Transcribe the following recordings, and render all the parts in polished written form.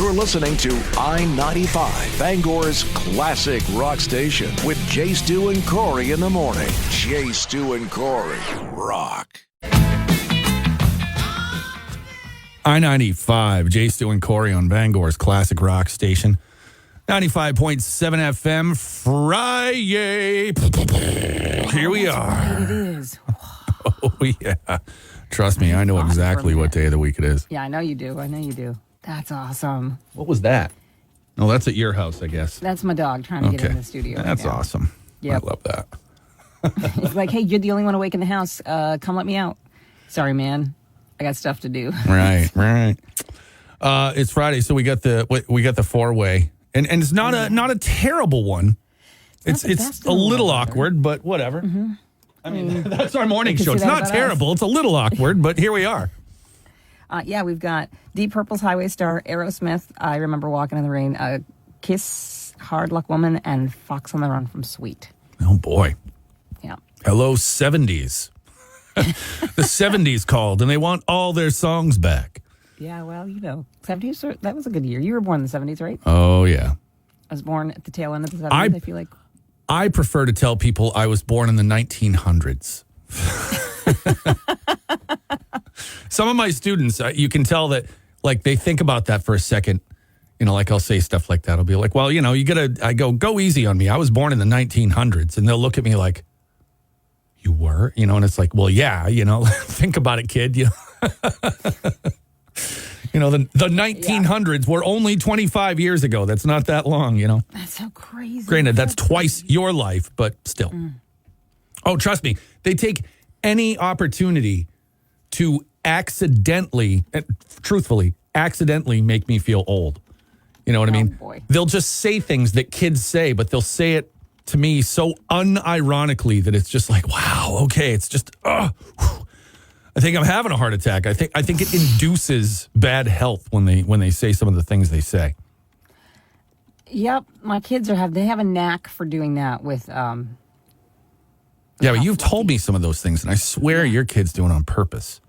You're listening to I-95, Bangor's classic rock station with JStew and Corey in the morning. JStew and Corey rock. I-95, JStew and Corey on Bangor's classic rock station. 95.7 FM, Friday. Here we are. It is. Oh, yeah. Trust me, I know exactly what day of the week it is. Yeah, I know you do. That's awesome. What was that? Oh, that's at your house, I guess. That's my dog trying to get in the studio. That's awesome. Yep. I love that. It's like, hey, you're the only one awake in the house. Come let me out. Sorry, man. I got stuff to do. Right. It's Friday, so we got the four-way. And it's not a terrible one. It's a little awkward, but whatever. Mm-hmm. I mean, that's our morning show. It's not terrible. It's a little awkward, but here we are. Yeah, we've got Deep Purple's Highway Star, Aerosmith, I Remember Walking in the Rain, Kiss, Hard Luck Woman, and Fox on the Run from Sweet. Oh, boy. Yeah. Hello, 70s. The 70s called, and they want all their songs back. Yeah, well, 70s, that was a good year. You were born in the 70s, right? Oh, yeah. I was born at the tail end of the 70s, I feel like. I prefer to tell people I was born in the 1900s. Some of my students, you can tell that, like, they think about that for a second. You know, like, I'll say stuff like that. I'll be like, well, I go easy on me. I was born in the 1900s. And they'll look at me like, you were? And it's like, well, yeah, think about it, kid. The 1900s were only 25 years ago. That's not that long, That's so crazy. Granted, that's twice your life, but still. Oh, trust me. They take any opportunity to truthfully make me feel old. You know what I mean? Boy. They'll just say things that kids say, but they'll say it to me so unironically that it's just like, wow, okay, it's just, I think I'm having a heart attack. I think it induces bad health when they say some of the things they say. Yep, my kids have a knack for doing that with. Yeah, but you've told me some of those things, and I swear your kids do it on purpose.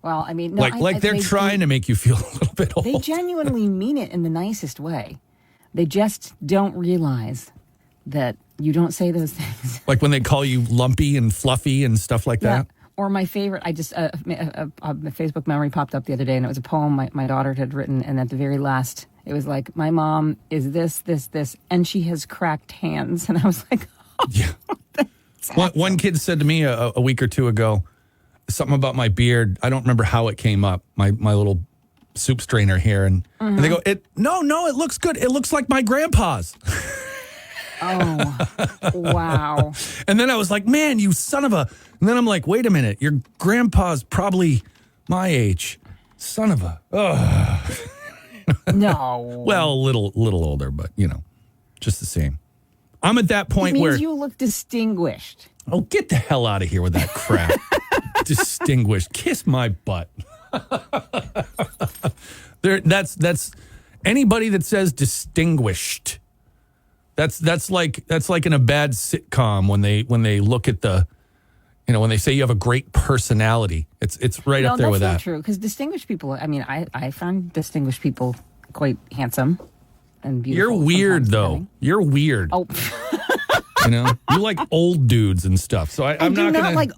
Well, I mean, no, they're trying to make you feel a little bit old. They genuinely mean it in the nicest way. They just don't realize that you don't say those things. Like when they call you lumpy and fluffy and stuff like that? Or my favorite, I just, a Facebook memory popped up the other day, and it was a poem my daughter had written, and at the very last, it was like, my mom is this, and she has cracked hands. And I was like, oh, yeah. One kid said to me a week or two ago, something about my beard. I don't remember how it came up, my little soup strainer here. And they go, no, it looks good. It looks like my grandpa's. Oh, wow. And then I was like, man, you son of a... And then I'm like, wait a minute. Your grandpa's probably my age. Son of a... No. Well, a little older, but, just the same. I'm at that point where... you look distinguished. Oh, get the hell out of here with that crap. Distinguished. Kiss my butt. That's anybody that says distinguished. That's like in a bad sitcom when they look at the, when they say you have a great personality. It's right up there with that. That's not true, because distinguished people, I mean, I find distinguished people quite handsome and beautiful. You're weird, though. You're weird. Oh. You like old dudes and stuff. So I'm not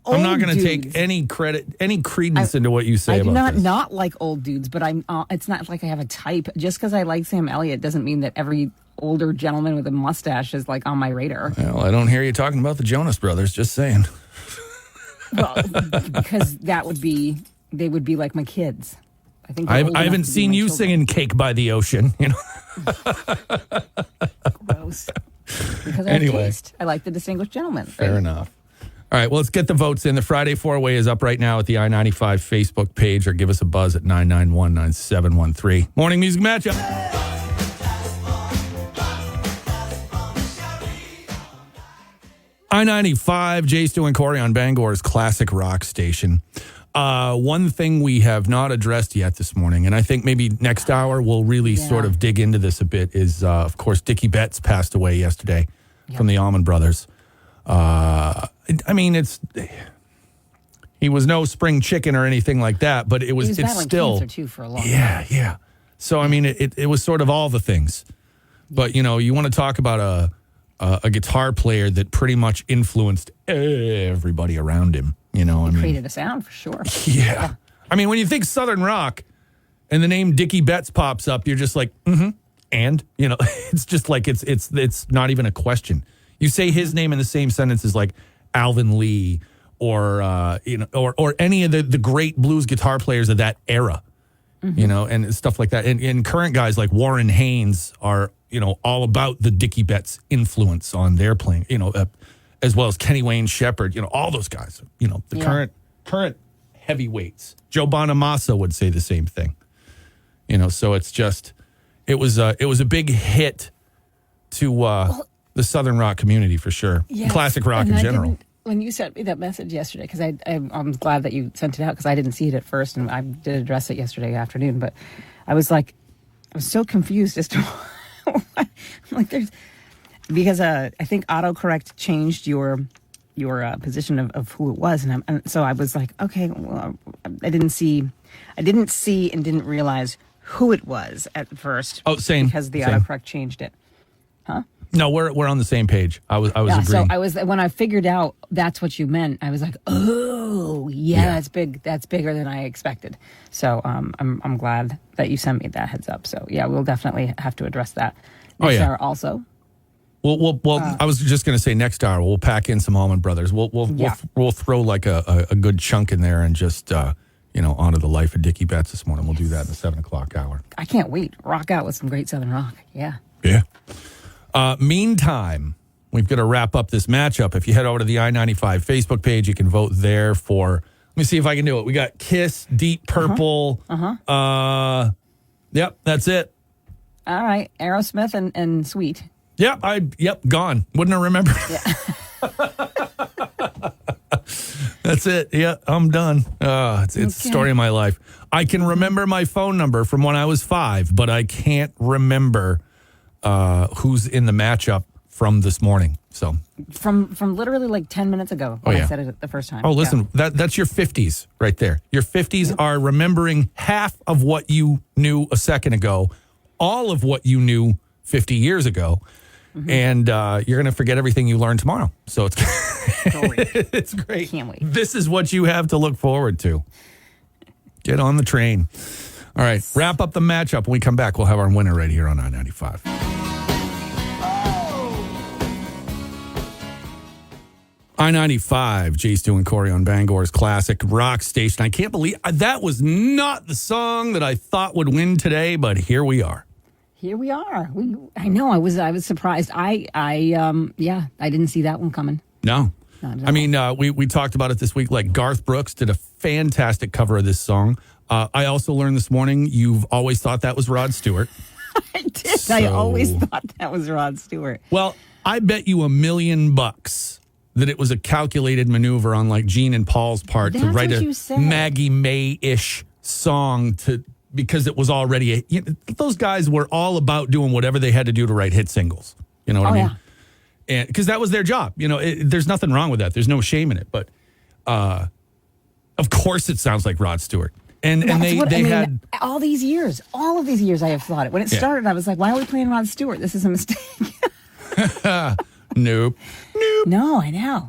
gonna take any credence into what you say about this. I do not like old dudes, but it's not like I have a type. Just because I like Sam Elliott doesn't mean that every older gentleman with a mustache is like on my radar. Well, I don't hear you talking about the Jonas Brothers. Just saying. Well, because they would be like my kids. I haven't seen you singing "Cake by the Ocean." Gross. Because I have taste. I like the distinguished gentleman. Fair enough. All right, well, let's get the votes in. The Friday Four-Way is up right now at the I-95 Facebook page, or give us a buzz at 991-9713. Morning Music Matchup. I-95, JStew and Corey on Bangor's classic rock station. One thing we have not addressed yet this morning, and I think maybe next hour we'll really sort of dig into this a bit, is, of course, Dickie Betts passed away yesterday from the Allman Brothers. I mean, he was no spring chicken or anything like that, but it's battling still cancer too for a long time. Yeah. So, I mean, it was sort of all the things. But, you want to talk about a guitar player that pretty much influenced everybody around him. Created a sound for sure. Yeah. I mean, when you think Southern rock and the name Dickie Betts pops up, you're just like, and it's just like it's not even a question. You say his name in the same sentence as like Alvin Lee or or any of the great blues guitar players of that era, and stuff like that. And current guys like Warren Haynes are all about the Dickie Betts influence on their playing, as well as Kenny Wayne Shepherd, all those guys, the current heavyweights. Joe Bonamassa would say the same thing. So it's just it was a big hit to the Southern rock community for sure. Yes. Classic rock in general. When you sent me that message yesterday, because I'm glad that you sent it out because I didn't see it at first, and I did address it yesterday afternoon. But I was so confused as to because I think autocorrect changed your position of who it was, and so I was like, okay, well, I didn't see and didn't realize who it was at first. Oh, same. Because the autocorrect changed it. Huh? No, we're on the same page. I was agreeing. So I was when I figured out that's what you meant. I was like, oh yeah. That's big. That's bigger than I expected. So I'm glad that you sent me that heads up. So yeah, we'll definitely have to address that next hour also. Well. I was just going to say next hour we'll pack in some Allman Brothers. We'll throw like a good chunk in there and just onto the life of Dickie Betts this morning. We'll do that in the 7 o'clock hour. I can't wait. Rock out with some great Southern rock. Yeah. Yeah. Meantime, we've got to wrap up this matchup. If you head over to the I-95 Facebook page, you can vote there for. Let me see if I can do it. We got Kiss, Deep Purple. Yep, that's it. All right, Aerosmith and Sweet. Yep, gone. Wouldn't have remembered. Yeah. That's it. Yeah, I'm done. It's the story of my life. I can remember my phone number from when I was 5, but I can't remember who's in the matchup from this morning. So from literally like 10 minutes ago when I said it the first time. Oh, listen, that's your 50s right there. Your 50s are remembering half of what you knew a second ago, all of what you knew 50 years ago. And you're going to forget everything you learned tomorrow. So it's it's great. Can't wait. This is what you have to look forward to. Get on the train. All right, wrap up the matchup. When we come back, we'll have our winner right here on I-95. I-95, JStew and Corey on Bangor's classic rock station. I can't believe that was not the song that I thought would win today, but here we are. Here we are. I know. I was surprised. I didn't see that one coming. No. I mean, we talked about it this week. Like Garth Brooks did a fantastic cover of this song. I also learned this morning you've always thought that was Rod Stewart. I did. I always thought that was Rod Stewart. Well, I bet you $1 million that it was a calculated maneuver on like Gene and Paul's part to write a Maggie May-ish song because it was already those guys were all about doing whatever they had to do to write hit singles. You know what I mean? Yeah. And because that was their job. There's nothing wrong with that. There's no shame in it. But of course it sounds like Rod Stewart. And they had all of these years I have thought it. When it started, I was like, why are we playing Rod Stewart? This is a mistake. Nope. No, I know.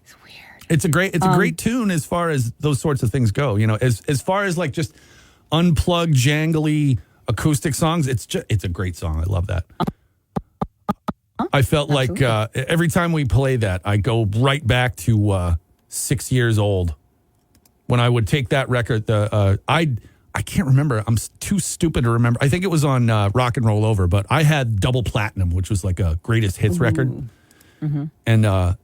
It's weird. It's a great tune as far as those sorts of things go. As far as like just unplugged, jangly acoustic songs, it's a great song. I love that. I felt Absolutely. Like every time we play that, I go right back to 6 years old when I would take that record. I can't remember. I'm too stupid to remember. I think it was on Rock and Roll Over, but I had Double Platinum, which was like a greatest hits record. Mm-hmm. And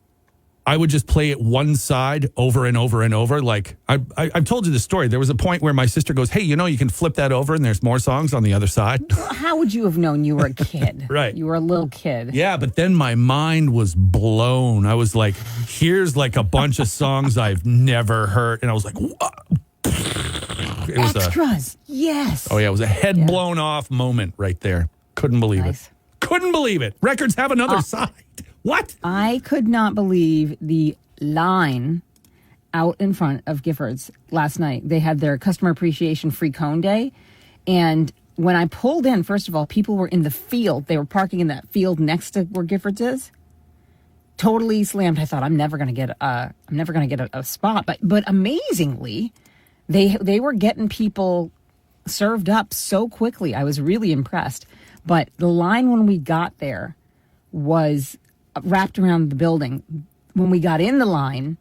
I would just play it one side over and over and over. Like I've told you the story. There was a point where my sister goes, hey, you can flip that over and there's more songs on the other side. Well, how would you have known? You were a kid. Right. You were a little kid. Yeah, but then my mind was blown. I was like, here's like a bunch of songs I've never heard. And I was like, what? It was extras. Yes. Oh, yeah. It was a head blown off moment right there. Couldn't believe it. Couldn't believe it. Records have another side. What? I could not believe the line out in front of Giffords last night. They had their customer appreciation free cone day. And when I pulled in, first of all, people were in the field. They were parking in that field next to where Giffords is. Totally slammed. I thought I'm never going to get a spot. But amazingly, they were getting people served up so quickly. I was really impressed. But the line when we got there was wrapped around the building. When we got in the line,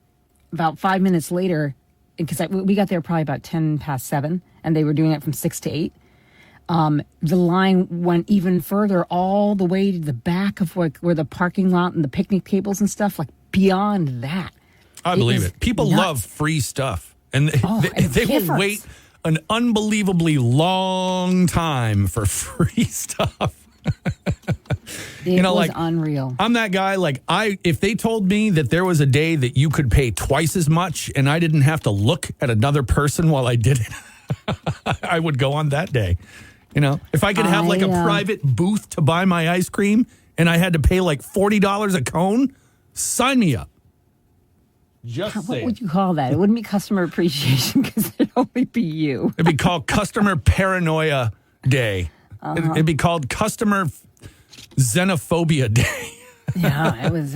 about 5 minutes later, because we got there probably about 10 past 7, and they were doing it from 6 to 8. The line went even further, all the way to the back of where the parking lot and the picnic tables and stuff, like beyond that. I believe it. People love free stuff, and they will wait an unbelievably long time for free stuff. It was unreal. I'm that guy. Like, if they told me that there was a day that you could pay twice as much and I didn't have to look at another person while I did it, I would go on that day. If I could have like a private booth to buy my ice cream and I had to pay like $40 a cone, sign me up. What would you call that? It wouldn't be customer appreciation because it'd only be you. It'd be called Customer Paranoia Day. It'd be called Customer Xenophobia Day. Yeah, it was.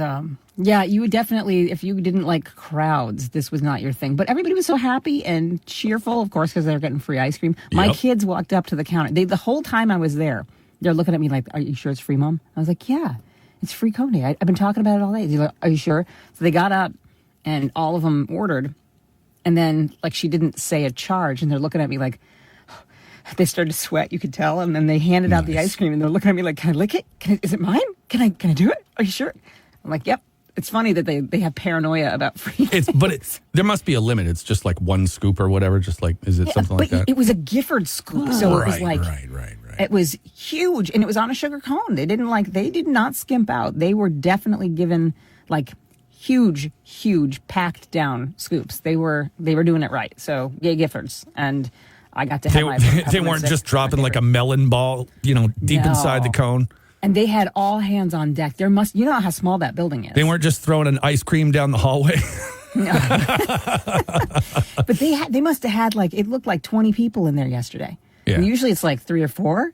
Yeah, you would definitely, if you didn't like crowds, this was not your thing. But everybody was so happy and cheerful, of course, because they were getting free ice cream. My kids walked up to the counter. The whole time I was there, they're looking at me like, "Are you sure it's free, Mom?" I was like, "Yeah, it's free cone day. I've been talking about it all day." They're like, "Are you sure?" So they got up, and all of them ordered. And then, like, she didn't say a charge, and they're looking at me like, they started to sweat, you could tell, and then they handed out the ice cream, and they're looking at me like, "Can I lick it? Is it mine? Can I do it? Are you sure?" I'm like, "Yep." It's funny that they have paranoia about free things. There must be a limit. It's just like one scoop or whatever. Just like, is it something like that? It was a Gifford scoop, so it was like right. It was huge, and it was on a sugar cone. They did not skimp out. They were definitely given like huge packed down scoops. They were doing it right. So yay, Giffords. And I got to have they weren't just dropping like a melon ball, deep inside the cone. And they had all hands on deck. You know how small that building is. They weren't just throwing an ice cream down the hallway. No. But they must have had it looked like 20 people in there yesterday. Yeah. And usually it's like 3 or 4.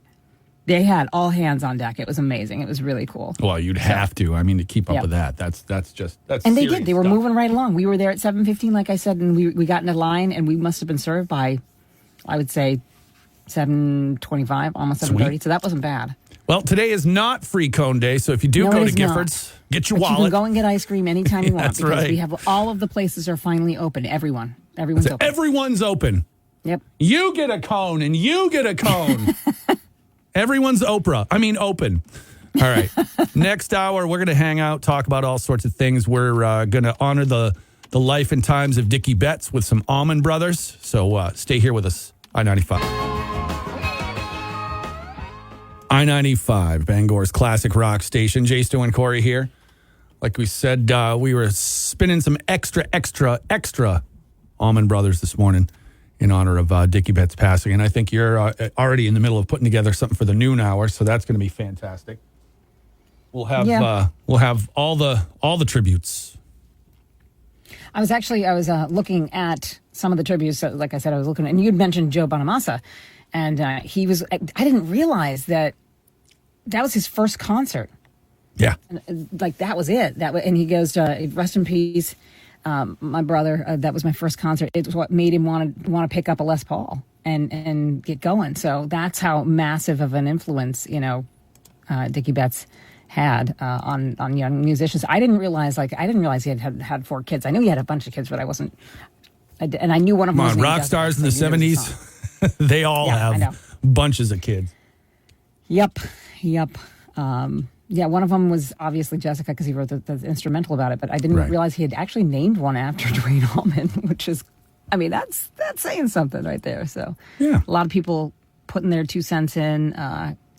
They had all hands on deck. It was amazing. It was really cool. Well, you'd have to. I mean, to keep up with that. That's And they did. They were moving right along. We were there at 7:15, like I said, and we got in a line, and we must have been served by, I would say, 7:25, almost 7:30. So that wasn't bad. Well, today is not free cone day, so if you do go to Giffords, get your wallet. You can go and get ice cream anytime you want. That's because right. We have all of the places are finally open. Everyone's open. Everyone's open. Yep. You get a cone and you get a cone. Everyone's open. All right. Next hour, we're going to hang out, talk about all sorts of things. We're going to honor the life and times of Dickie Betts with some Almond Brothers. So stay here with us. I-95, Bangor's classic rock station. JStew and Corey here. Like we said, we were spinning some extra Almond Brothers this morning in honor of Dickie Betts' passing. And I think you're already in the middle of putting together something for the noon hour, so that's going to be fantastic. We'll have all the tributes. I was looking at some of the tributes. Like I said, I was looking, and you'd mentioned Joe Bonamassa, and he was. I didn't realize that was his first concert. Yeah, that was it. And he goes, "Rest in peace, my brother." That was my first concert. It was what made him want to pick up a Les Paul and get going. So that's how massive of an influence, Dickie Betts had on young musicians. I didn't realize he had 4 kids. I knew he had a bunch of kids, but I wasn't. And I knew one of them was rock stars in the 70s. They all have bunches of kids. Yep. One of them was obviously Jessica because he wrote the instrumental about it. But I didn't realize he had actually named one after Duane Allman, which is, that's saying something right there. So a lot of people putting their 2 cents in.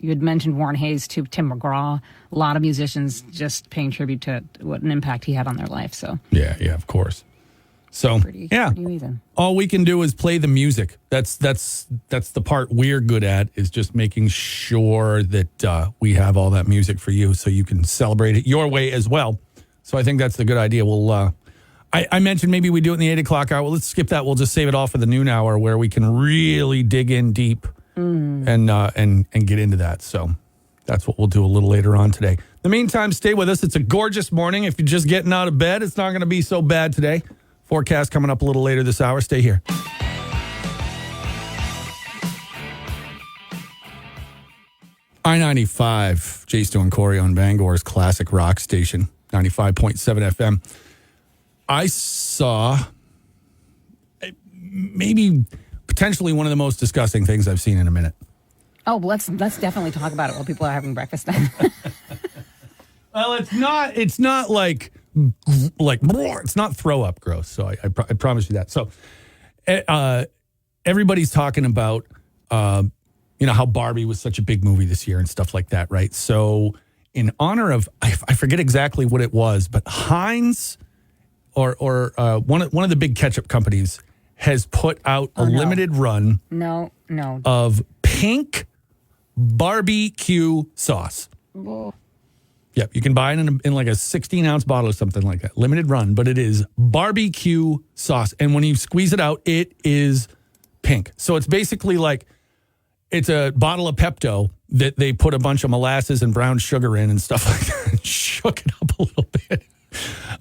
You had mentioned Warren Hayes to Tim McGraw. A lot of musicians just paying tribute to what an impact he had on their life. So yeah, of course. So pretty amazing. All we can do is play the music. That's the part we're good at, is just making sure that we have all that music for you, so you can celebrate it your way as well. So I think that's the good idea. We'll. I mentioned maybe we do it in the 8 o'clock hour. Well, let's skip that. We'll just save it all for the noon hour, where we can really dig in deep and get into that. So that's what we'll do a little later on today. In the meantime, stay with us. It's a gorgeous morning. If you're just getting out of bed, it's not going to be so bad today. Forecast coming up a little later this hour. Stay here. I-95, JStew and Corey on Bangor's classic rock station, 95.7 FM. I saw maybe potentially one of the most disgusting things I've seen in a minute. Oh, let's definitely talk about it while people are having breakfast then. Well, it's not like it's not throw up gross. So I promise you that. So everybody's talking about how Barbie was such a big movie this year and stuff like that, right? So in honor of I forget exactly what it was, but Heinz or one of the big ketchup companies has put out a limited run of pink barbecue sauce. Whoa. Yep, you can buy it in like a 16-ounce bottle or something like that. Limited run, but it is barbecue sauce. And when you squeeze it out, it is pink. So it's basically like it's a bottle of Pepto that they put a bunch of molasses and brown sugar in and stuff like that and shook it up a little bit.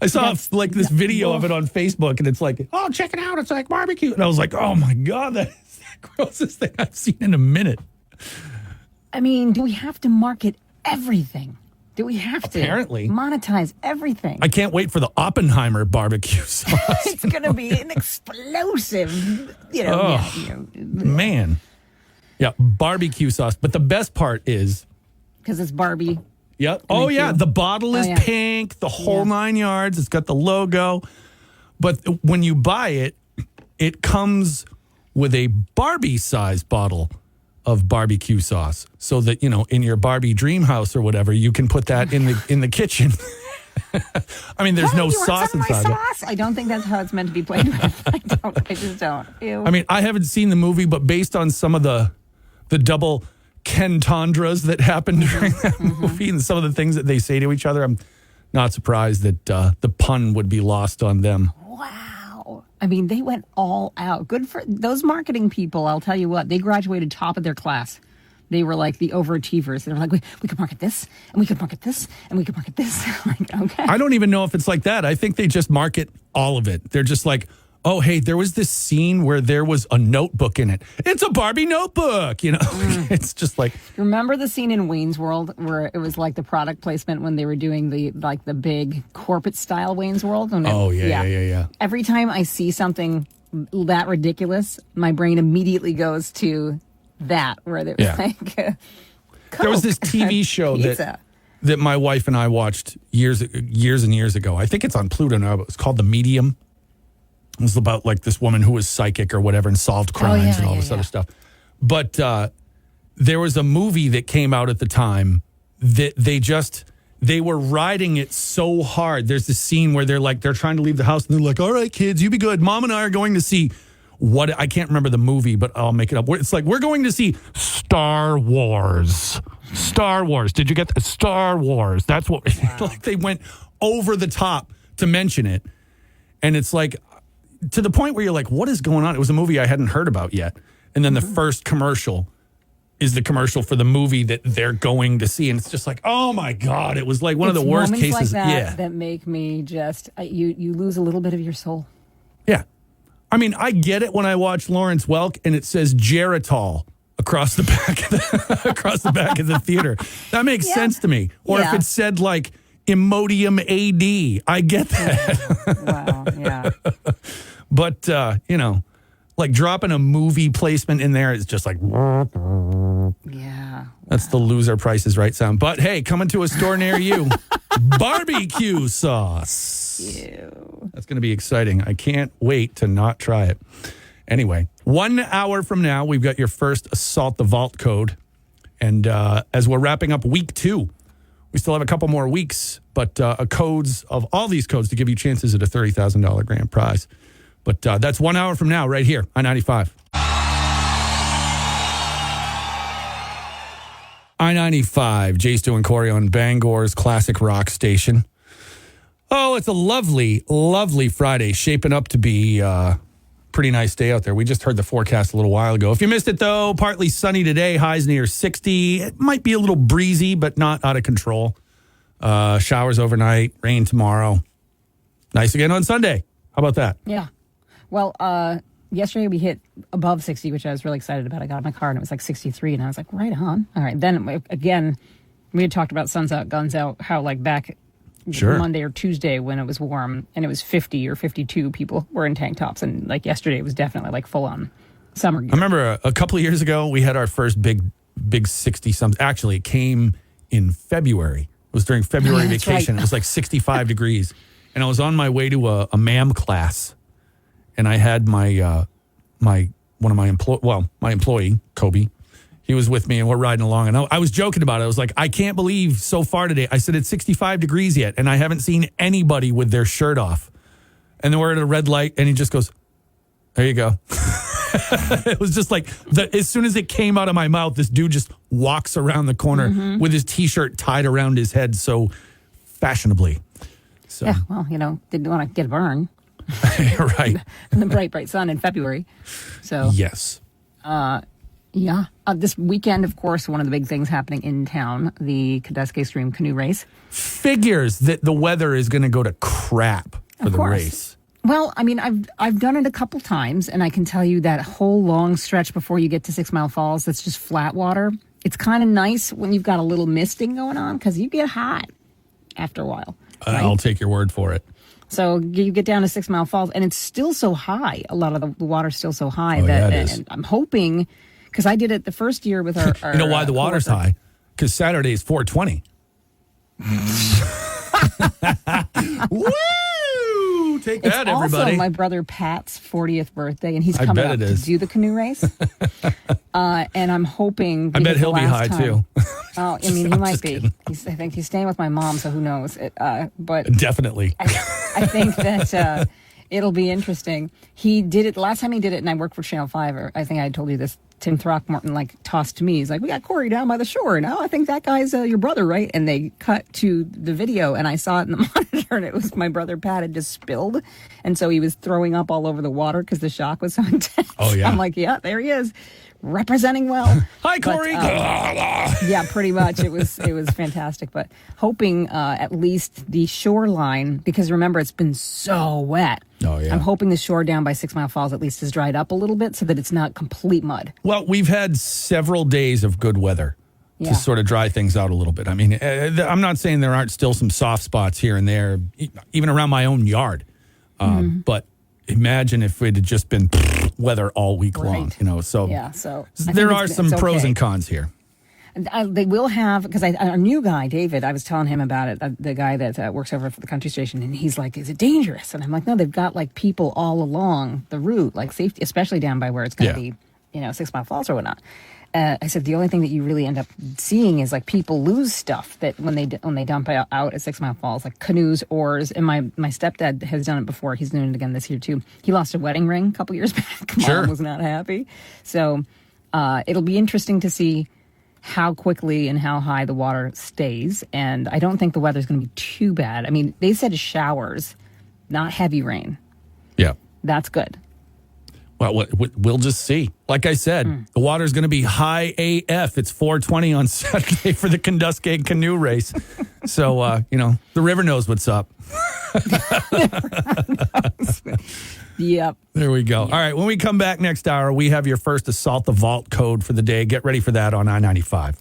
I saw this video of it on Facebook, and it's like, oh, check it out. It's like barbecue. And I was like, oh, my God, that is the grossest thing I've seen in a minute. I mean, do we have to market everything? Do we have to apparently monetize everything? I can't wait for the Oppenheimer barbecue sauce. It's going to be an explosive, man. Yeah, barbecue sauce. But the best part is because it's Barbie. Yep. Oh, yeah. The bottle is pink, the whole 9 yards. It's got the logo. But when you buy it, it comes with a Barbie-sized bottle of barbecue sauce, so that in your Barbie dream house or whatever, you can put that in the kitchen. I mean, there's no sauce inside it. I don't think that's how it's meant to be played with. I just don't. Ew. I mean, I haven't seen the movie, but based on some of the double Kentandras that happened during that movie and some of the things that they say to each other, I'm not surprised that the pun would be lost on them. Wow. I mean, they went all out. Good for those marketing people. I'll tell you what, they graduated top of their class. They were like the overachievers. They were like, we could market this, and we could market this, and we could market this. Like, okay. I don't even know if it's like that. I think they just market all of it. They're just like, oh, hey, there was this scene where there was a notebook in it. It's a Barbie notebook, It's just like. Remember the scene in Wayne's World where it was like the product placement when they were doing the big corporate style Wayne's World? Yeah. Every time I see something that ridiculous, my brain immediately goes to that where there was like. There was this TV show that my wife and I watched years and years ago. I think it's on Pluto now, but it was called The Medium. It was about like this woman who was psychic or whatever and solved crimes and all this other stuff. But there was a movie that came out at the time that they were riding it so hard. There's this scene where they're trying to leave the house and they're like, all right, kids, you be good. Mom and I are going to see I can't remember the movie, but I'll make it up. It's like, we're going to see Star Wars. Star Wars. Did you get that? Star Wars. That's what, like they went over the top to mention it. And it's like, to the point where you're like, what is going on? It was a movie I hadn't heard about yet. And then the first commercial is the commercial for the movie that they're going to see. And it's just like, oh my God, it was like one of the worst cases. Like that make me just, you lose a little bit of your soul. Yeah. I mean, I get it when I watch Lawrence Welk and it says Geritol across the back of the theater. That makes sense to me. Or if it said like Imodium AD, I get that. Wow, yeah. But, like dropping a movie placement in there is just like, yeah. That's the loser Price is Right sound. But hey, coming to a store near you, barbecue sauce. Ew. That's going to be exciting. I can't wait to not try it. Anyway, 1 hour from now, we've got your first Assault the Vault code. And as we're wrapping up week 2, we still have a couple more weeks, but codes of all these codes to give you chances at a $30,000 grand prize. But that's 1 hour from now, right here on 95. I-95, JStew and Corey on Bangor's classic rock station. Oh, it's a lovely, lovely Friday, shaping up to be pretty nice day out there. We just heard the forecast a little while ago. If you missed it, though, partly sunny today, highs near 60. It might be a little breezy, but not out of control. Showers overnight, rain tomorrow. Nice again on Sunday. How about that? Yeah. Well, yesterday we hit above 60, which I was really excited about. I got in my car and it was like 63, and I was like, right on. All right. Then again, we had talked about suns out, guns out, how like back Monday or Tuesday when it was warm and it was 50 or 52, people were in tank tops. And like yesterday, it was definitely like full on summer gear. I remember a couple of years ago, we had our first big 60-something. Actually, it came in February. It was during February vacation. Right. It was like 65 degrees. And I was on my way to a MAM class. And I had my employee, Kobe. He was with me and we're riding along. And I was joking about it. I was like, I can't believe so far today. I said, it's 65 degrees yet. And I haven't seen anybody with their shirt off. And then we're at a red light and he just goes, there you go. It was just like, as soon as it came out of my mouth, this dude just walks around the corner with his T-shirt tied around his head so fashionably. So. Yeah, well, didn't want to get a burn. Right. In the bright sun in February. So yes. Yeah. This weekend, of course, one of the big things happening in town, the Candaske Stream canoe race. Figures that the weather is going to go to crap for the race. Well, I mean, I've done it a couple times, and I can tell you that whole long stretch before you get to 6 Mile Falls, that's just flat water. It's kind of nice when you've got a little misting going on because you get hot after a while. Right? I'll take your word for it. So you get down to 6 Mile Falls, and it's still so high. A lot of the water's still so high it that is. And I'm hoping, because I did it the first year with our you know why the water's high? Because Saturday is 420. Woo! Take that, it's everybody. Also my brother Pat's 40th birthday, and he's coming up to do the canoe race. And I'm hoping. I bet he'll be high too. Oh, I mean, he might be. I think he's staying with my mom, so who knows? But definitely, I think that it'll be interesting. He did it last time he did it, and I worked for Channel 5. Or I think I told you this. Tim Throckmorton tossed to me. He's like, we got Corey down by the shore. And I think that guy's your brother, right? And they cut to the video and I saw it in the monitor and it was my brother Pat had just spilled. And so he was throwing up all over the water because the shock was so intense. Oh, yeah. I'm like, yeah, there he is. Representing well. Hi, Corey. Yeah, pretty much. It was fantastic. But hoping at least the shoreline, because remember, it's been so wet. Oh, yeah. I'm hoping the shore down by 6 Mile Falls at least has dried up a little bit so that it's not complete mud. Well, we've had several days of good weather to sort of dry things out a little bit. I mean, I'm not saying there aren't still some soft spots here and there, even around my own yard. But imagine if it had just been weather all week long, So yeah, so there are some pros and cons here. They will have, because our new guy, David, I was telling him about it, the guy that works over for the country station, and he's like, is it dangerous? And I'm like, no, they've got people all along the route, safety, especially down by where it's going to be, 6 Mile Falls or whatnot. I said, the only thing that you really end up seeing is people lose stuff that when they dump out at 6 Mile Falls, like canoes, oars. And my stepdad has done it before. He's doing it again this year too. He lost a wedding ring a couple years back. Mom was not happy. So it'll be interesting to see how quickly and how high the water stays. And I don't think the weather's going to be too bad. I mean, they said showers, not heavy rain. Yeah. That's good. Well, we'll just see. Like I said, the water's going to be high AF. It's 420 on Saturday for the Candaske canoe race. So, the river knows what's up. Yep. There we go. Yep. All right. When we come back next hour, we have your first Assault the Vault code for the day. Get ready for that on I-95.